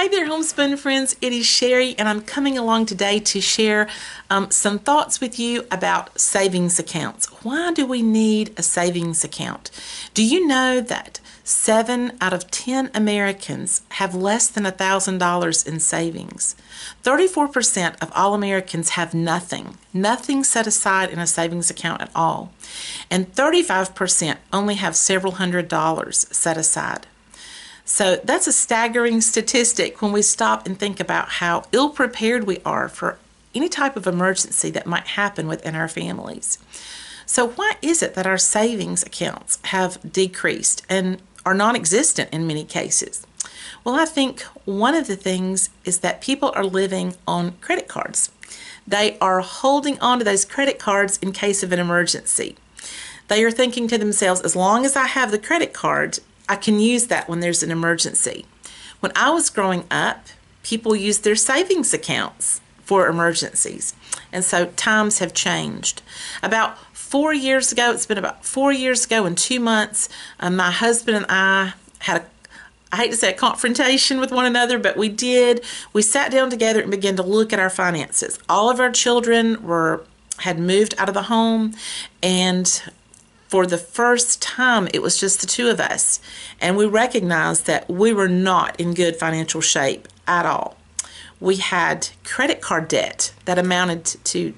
Hi there, Homespun friends. It is Sherry, and I'm coming along today to share some thoughts with you about savings accounts. Why do we need a savings account? Do you know that 7 out of 10 Americans have less than $1,000 in savings? 34% of all Americans have nothing set aside in a savings account at all. And 35% only have several $100s set aside. So that's a staggering statistic when we stop and think about how ill-prepared we are for any type of emergency that might happen within our families. So why is it that our savings accounts have decreased and are non-existent in many cases? Well, I think one of the things is that people are living on credit cards. They are holding on to those credit cards in case of an emergency. They are thinking to themselves, as long as I have the credit card, I can use that when there's an emergency. When I was growing up, people used their savings accounts for emergencies. And so times have changed. About 4 years ago, it's been about 4 years ago and 2 months, my husband and I had I hate to say a confrontation with one another, but we did. We sat down together and began to look at our finances. All of our children had moved out of the home, and for the first time, it was just the two of us, and we recognized that we were not in good financial shape at all. We had credit card debt that amounted to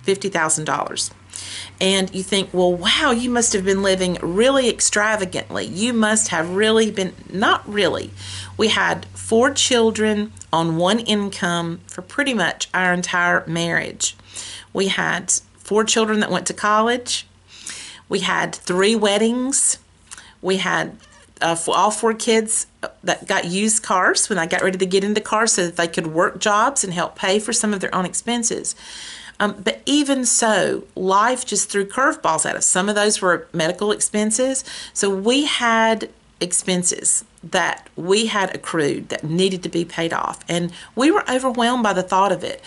$50,000. And you think, well, wow, you must have been living really extravagantly. You must have really been, not really. We had 4 children on one income for pretty much our entire marriage. We had 4 children that went to college. We had 3 weddings. We had all 4 kids that got used cars when I got ready to get into cars so that they could work jobs and help pay for some of their own expenses. But even so, life just threw curveballs at us. Some of those were medical expenses. So we had expenses that we had accrued that needed to be paid off. And we were overwhelmed by the thought of it.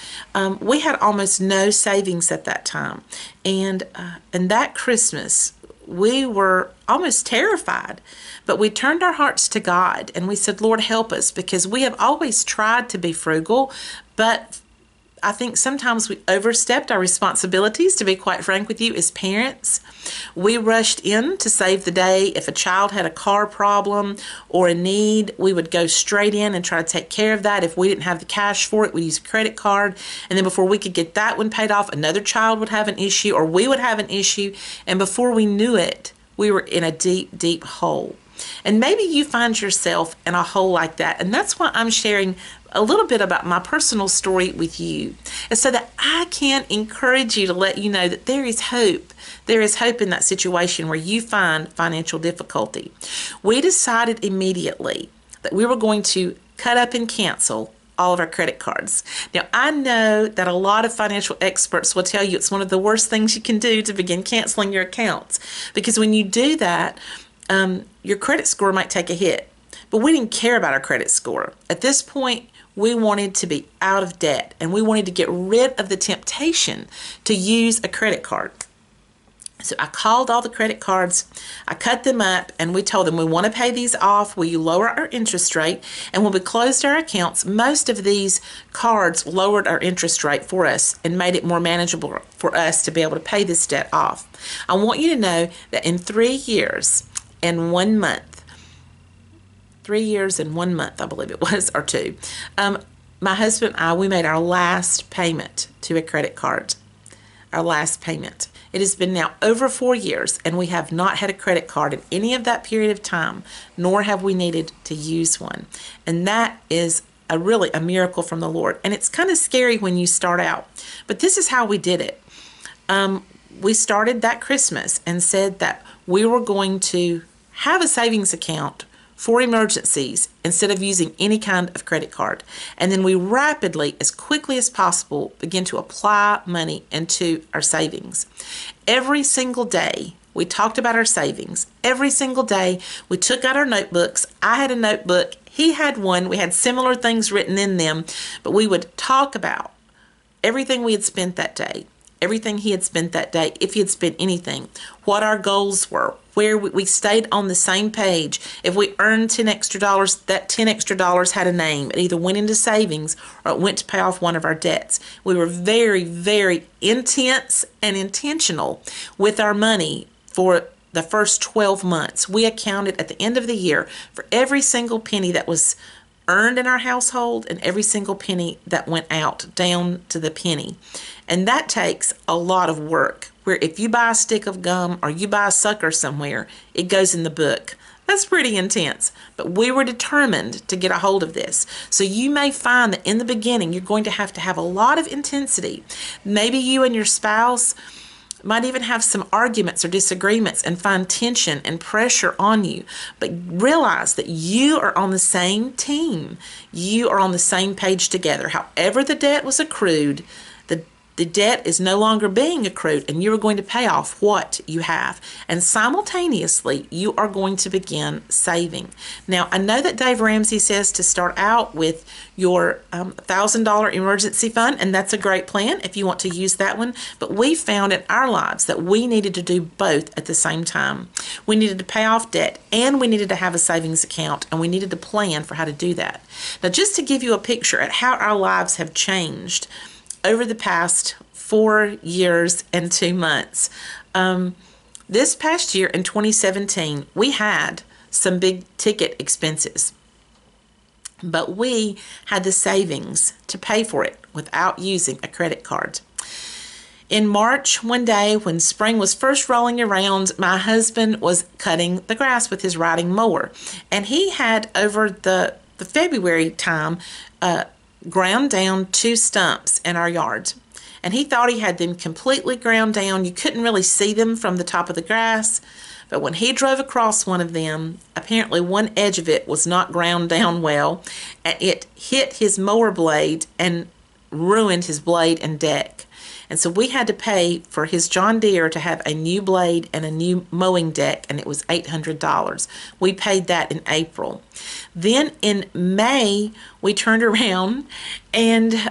We had almost no savings at that time. And that Christmas, we were almost terrified. But we turned our hearts to God and we said, Lord, help us, because we have always tried to be frugal, but I think sometimes we overstepped our responsibilities, to be quite frank with you, as parents. We rushed in to save the day. If a child had a car problem or a need, we would go straight in and try to take care of that. If we didn't have the cash for it, we'd use a credit card. And then before we could get that one paid off, another child would have an issue or we would have an issue. And before we knew it, we were in a deep, deep hole. And maybe you find yourself in a hole like that. And that's why I'm sharing a little bit about my personal story with you, and so that I can encourage you to let you know that there is hope. There is hope in that situation where you find financial difficulty. We decided immediately that we were going to cut up and cancel all of our credit cards. Now, I know that a lot of financial experts will tell you it's one of the worst things you can do to begin canceling your accounts, because when you do that, your credit score might take a hit. But we didn't care about our credit score. At this point, we wanted to be out of debt, and we wanted to get rid of the temptation to use a credit card. So I called all the credit cards, I cut them up, and we told them, we want to pay these off. Will you lower our interest rate? And when we closed our accounts, most of these cards lowered our interest rate for us and made it more manageable for us to be able to pay this debt off. I want you to know that in 3 years and 1 month, 3 years and 1 month, I believe it was, or 2. My husband and I, we made our last payment to a credit card. Our last payment. It has been now over 4 years, and we have not had a credit card in any of that period of time, nor have we needed to use one. And that is really a miracle from the Lord. And it's kind of scary when you start out. But this is how we did it. We started that Christmas and said that we were going to have a savings account for emergencies instead of using any kind of credit card. And then we rapidly, as quickly as possible, begin to apply money into our savings. Every single day, we talked about our savings. Every single day, we took out our notebooks. I had a notebook. He had one. We had similar things written in them, but we would talk about everything we had spent that day. everything he had spent that day, if he had spent anything, what our goals were, where we stayed on the same page. If we earned $10 extra, that $10 extra had a name. It either went into savings or it went to pay off one of our debts. We were very, very intense and intentional with our money for the first 12 months. We accounted at the end of the year for every single penny that was earned in our household and every single penny that went out, down to the penny. And that takes a lot of work, where if you buy a stick of gum or you buy a sucker somewhere, it goes in the book. That's pretty intense, but we were determined to get a hold of this. So you may find that in the beginning, you're going to have a lot of intensity. Maybe you and your spouse might even have some arguments or disagreements and find tension and pressure on you. But realize that you are on the same team. You are on the same page together. However the debt was accrued, the debt is no longer being accrued, and you are going to pay off what you have. And simultaneously, you are going to begin saving. Now, I know that Dave Ramsey says to start out with your $1,000 emergency fund, and that's a great plan if you want to use that one. But we found in our lives that we needed to do both at the same time. We needed to pay off debt, and we needed to have a savings account, and we needed to plan for how to do that. Now, just to give you a picture at how our lives have changed over the past 4 years and 2 months. This past year in 2017, we had some big ticket expenses, but we had the savings to pay for it without using a credit card. In March, one day when spring was first rolling around, my husband was cutting the grass with his riding mower, and he had, over the February time, ground down 2 stumps in our yard. And he thought he had them completely ground down. You couldn't really see them from the top of the grass. But when he drove across one of them, apparently one edge of it was not ground down well. And it hit his mower blade and ruined his blade and deck. And so we had to pay for his John Deere to have a new blade and a new mowing deck, and it was $800. We paid that in April. Then in May, we turned around, and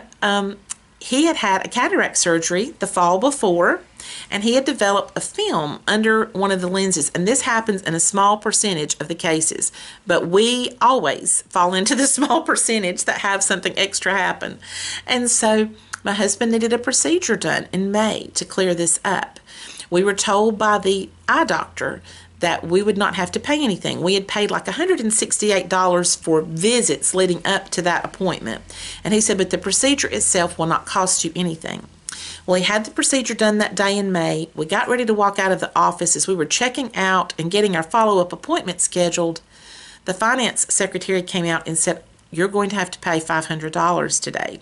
he had had a cataract surgery the fall before, and he had developed a film under one of the lenses. And this happens in a small percentage of the cases, but we always fall into the small percentage that have something extra happen. And so my husband needed a procedure done in May to clear this up. We were told by the eye doctor that we would not have to pay anything. We had paid like $168 for visits leading up to that appointment. And he said, but the procedure itself will not cost you anything. Well, he had the procedure done that day in May. We got ready to walk out of the office. As we were checking out and getting our follow-up appointment scheduled, the finance secretary came out and said, you're going to have to pay $500 today.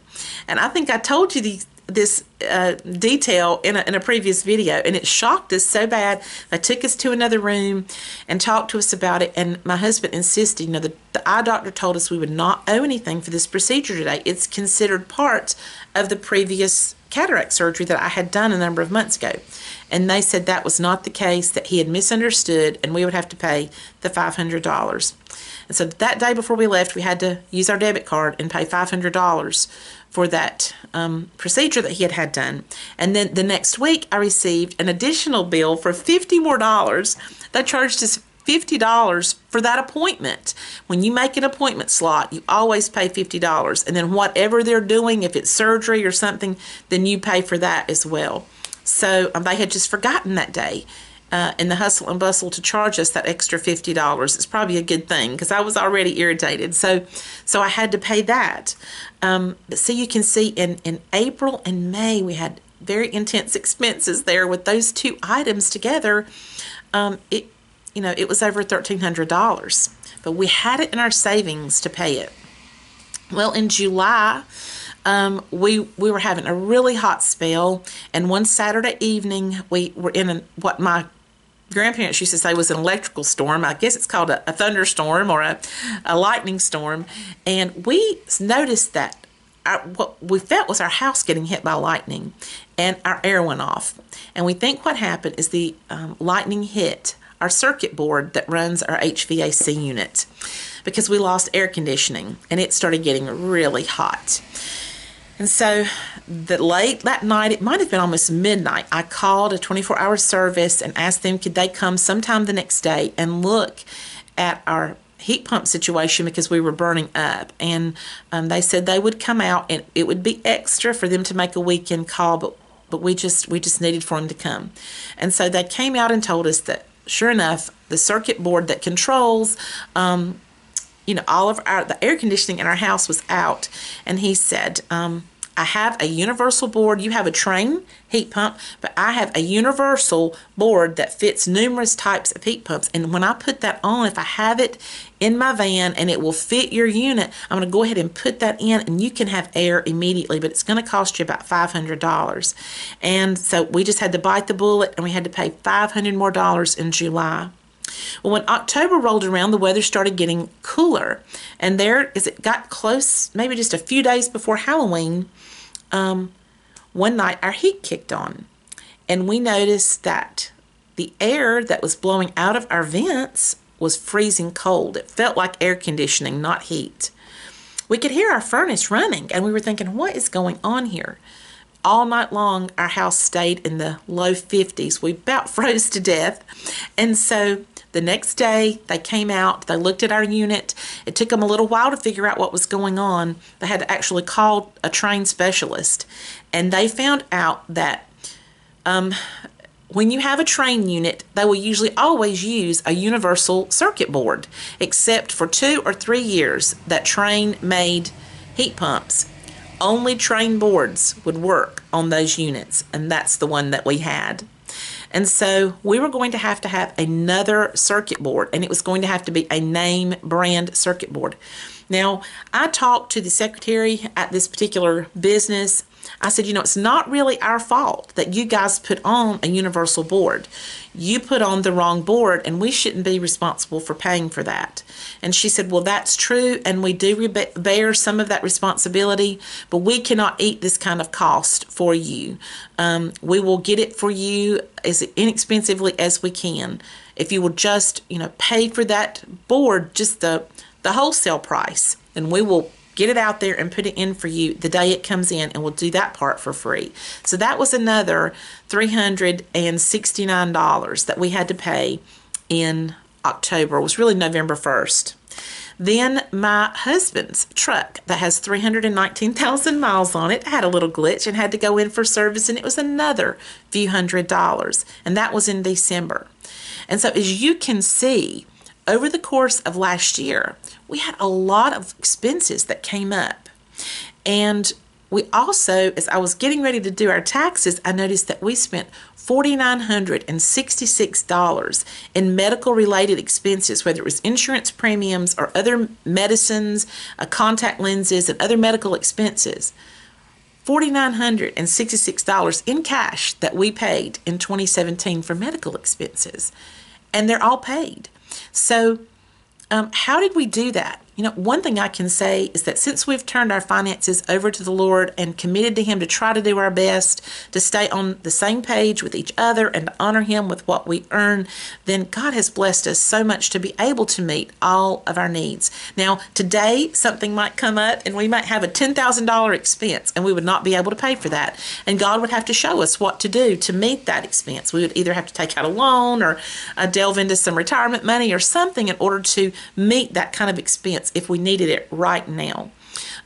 And I think I told you this detail in a previous video, and it shocked us so bad. They took us to another room and talked to us about it, and my husband insisted, the eye doctor told us we would not owe anything for this procedure today. It's considered part of the previous cataract surgery that I had done a number of months ago. And they said that was not the case, that he had misunderstood, and we would have to pay the $500. And so that day before we left, we had to use our debit card and pay $500 for that procedure that he had done. And then the next week, I received an additional bill for $50 more. They charged us $50 for that appointment. When you make an appointment slot, you always pay $50. And then whatever they're doing, if it's surgery or something, then you pay for that as well. So they had just forgotten that day in the hustle and bustle to charge us that extra $50. It's probably a good thing because I was already irritated. So I had to pay that. But so you can see in April and May, we had very intense expenses there with those 2 items together. It was over $1,300, but we had it in our savings to pay it. Well, in July, we were having a really hot spell, and one Saturday evening, we were in what my grandparents used to say was an electrical storm. I guess it's called a thunderstorm or a lightning storm, and we noticed that what we felt was our house getting hit by lightning, and our air went off. And we think what happened is the lightning hit our circuit board that runs our HVAC unit, because we lost air conditioning and it started getting really hot. And so late that night, it might have been almost midnight, I called a 24-hour service and asked them could they come sometime the next day and look at our heat pump situation because we were burning up. And they said they would come out, and it would be extra for them to make a weekend call, but we just needed for them to come. And so they came out and told us that, sure enough, the circuit board that controls all of the air conditioning in our house was out. And he said, I have a universal board. You have a Trane heat pump, but I have a universal board that fits numerous types of heat pumps. And when I put that on, if I have it in my van and it will fit your unit, I'm going to go ahead and put that in, and you can have air immediately, but it's going to cost you about $500. And so we just had to bite the bullet, and we had to pay $500 more in July. Well, when October rolled around, the weather started getting cooler, and as it got close, maybe just a few days before Halloween, one night our heat kicked on, and we noticed that the air that was blowing out of our vents was freezing cold. It felt like air conditioning, not heat. We could hear our furnace running, and we were thinking, what is going on here? All night long, our house stayed in the low 50s. We about froze to death. And so the next day, they came out, they looked at our unit. It took them a little while to figure out what was going on. They had to actually call a trained specialist. And they found out that when you have a Trane unit, they will usually always use a universal circuit board, except for 2 or 3 years that Trane made heat pumps. Only Trane boards would work on those units, and that's the one that we had. And so we were going to have another circuit board, and it was going to have to be a name brand circuit board. Now, I talked to the secretary at this particular business. I said, it's not really our fault that you guys put on a universal board. You put on the wrong board, and we shouldn't be responsible for paying for that. And she said, well, that's true, and we do bear some of that responsibility, but we cannot eat this kind of cost for you. We will get it for you as inexpensively as we can. If you will just, pay for that board, just the wholesale price, and we will get it out there and put it in for you the day it comes in, and we'll do that part for free. So that was another $369 that we had to pay in October. It was really November 1st. Then my husband's truck that has 319,000 miles on it had a little glitch and had to go in for service, and it was another few $100s, and that was in December. And so as you can see, over the course of last year, we had a lot of expenses that came up. And we also, as I was getting ready to do our taxes, I noticed that we spent $4,966 in medical-related expenses, whether it was insurance premiums or other medicines, contact lenses, and other medical expenses. $4,966 in cash that we paid in 2017 for medical expenses. And they're all paid. So how did we do that? One thing I can say is that since we've turned our finances over to the Lord and committed to Him to try to do our best to stay on the same page with each other and to honor Him with what we earn, then God has blessed us so much to be able to meet all of our needs. Now, today, something might come up and we might have a $10,000 expense, and we would not be able to pay for that. And God would have to show us what to do to meet that expense. We would either have to take out a loan or delve into some retirement money or something in order to meet that kind of expense if we needed it right now.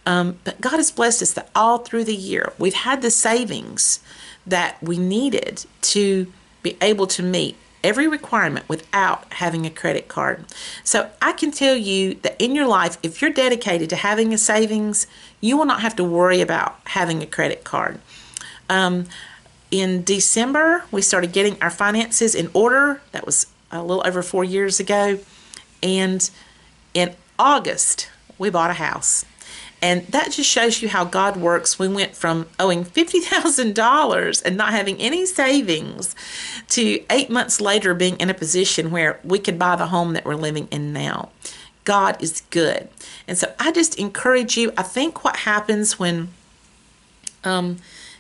But God has blessed us that all through the year we've had the savings that we needed to be able to meet every requirement without having a credit card. So I can tell you that in your life, if you're dedicated to having a savings, you will not have to worry about having a credit card. In December, we started getting our finances in order. That was a little over 4 years ago. And in August, we bought a house. And that just shows you how God works. We went from owing $50,000 and not having any savings to 8 months later being in a position where we could buy the home that we're living in now. God is good. And so I just encourage you. I think what happens when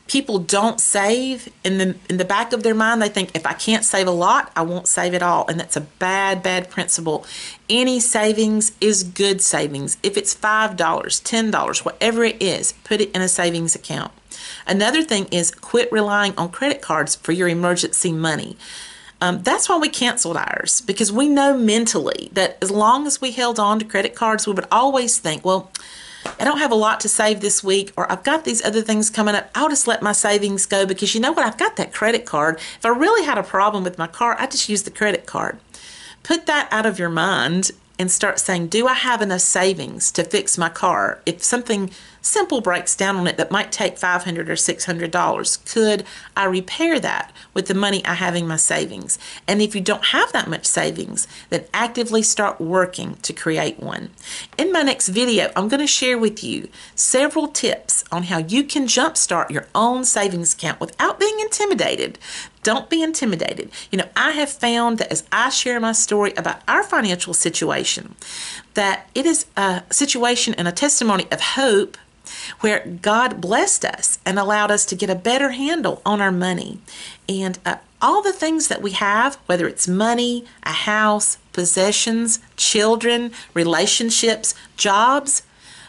People don't save. In the back of their mind, they think if I can't save a lot, I won't save at all. And that's a bad principle. Any savings is good savings. If it's $5, $10, whatever it is, put it in a savings account. Another thing is quit relying on credit cards for your emergency money. That's why we canceled ours, because we know mentally that as long as we held on to credit cards, we would always think, well, I don't have a lot to save this week, or I've got these other things coming up. I'll just let my savings go because you know what? I've got that credit card. If I really had a problem with my car, I just use the credit card. Put that out of your mind and start saying, do I have enough savings to fix my car? If something simple breaks down on it that might take $500 or $600, could I repair that with the money I have in my savings? And if you don't have that much savings, then actively start working to create one. In my next video, I'm going to share with you several tips on how you can jumpstart your own savings account without being intimidated. Don't be intimidated. I have found that as I share my story about our financial situation, that it is a situation and a testimony of hope where God blessed us and allowed us to get a better handle on our money. And all the things that we have, whether it's money, a house, possessions, children, relationships, jobs,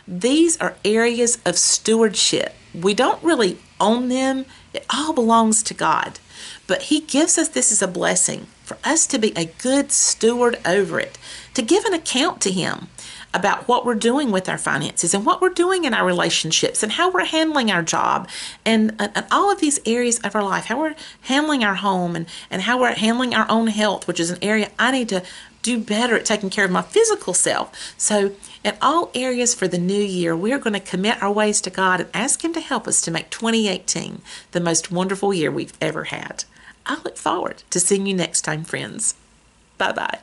these are areas of stewardship. We don't really own them. It all belongs to God. But He gives us this as a blessing for us to be a good steward over it, to give an account to Him about what we're doing with our finances and what we're doing in our relationships and how we're handling our job and all of these areas of our life, how we're handling our home and how we're handling our own health, which is an area I need to do better at taking care of my physical self. So in all areas for the new year, we're going to commit our ways to God and ask Him to help us to make 2018 the most wonderful year we've ever had. I look forward to seeing you next time, friends. Bye-bye.